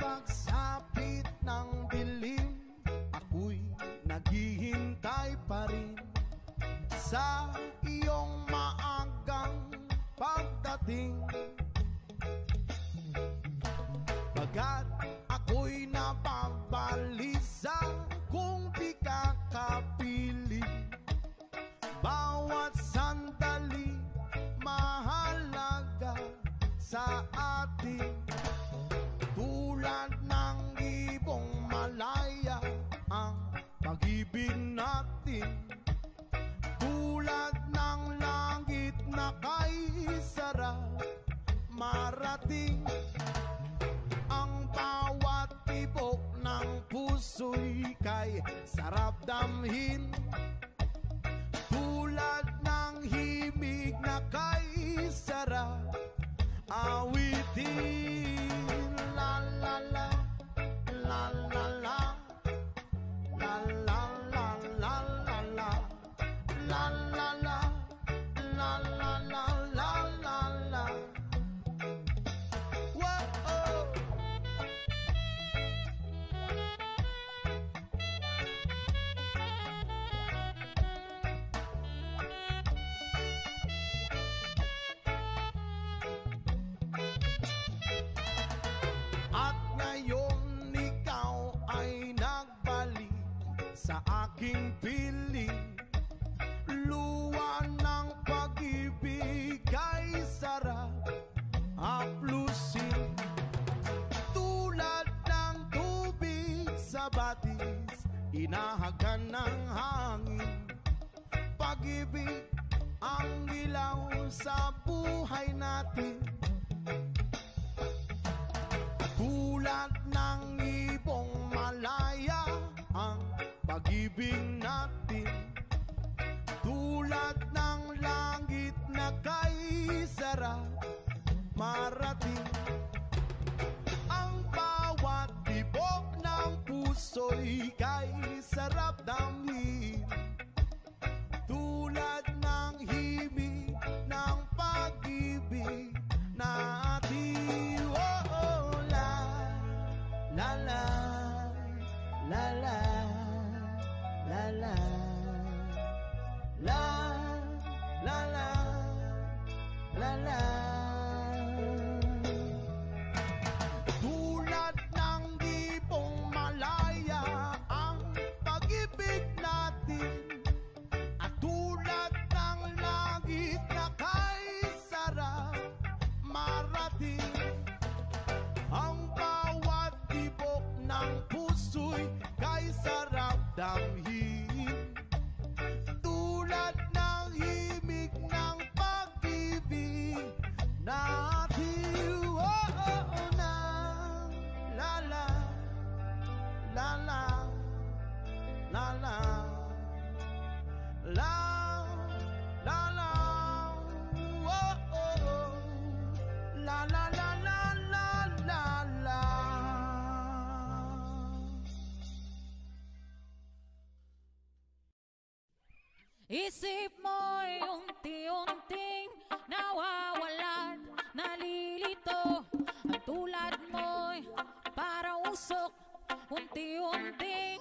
pagsapit ng dilim, ako'y naghihintay pa rin sa iyong maagang pagdating. Bagat ako'y nababalisa kung di ka kapiling. Bawat sandali mahalaga sa atin. Tulad ng ibong malaya ang pag-ibig natin. Tulad ng langit na kay sarap marating. Ang bawat tibok ng puso'y kay sarap damhin. Tulad ng himig na kay sarap awitin. La la la, la la la, la la la la la la, la la la, la la la la la la. Sa aking piling, luwa ng pag-ibig ay sarap haplusin. Tulad ng tubig sa batis, inahagan ng hangin. Pag-ibig ang ilaw sa buhay natin. Tulad ng ibong malaya ang pag-ibig natin. Tulad ng langit na kay sarap marating. Ang bawat tibok ng puso'y kay sarap damhin. Tulad ng himig ng pag-ibig natin. Oh, oh, la la la, la la, la la, la la la, la la. Tulad ng ibong malaya ang pag-ibig natin. At tulad ng langit na kay sarap marating. Ang bawat tibok ng puso'y kay sarap damhin. Tulad ng himig ng pag-ibig natin. Oh, oh, oh, na la la, la la, la la, la la la, oh, oh, oh, la la la la la la la. Isip mo'y unti-unting nawawalan, nalilito. Ang tulad mo'y parang usok, unti-unting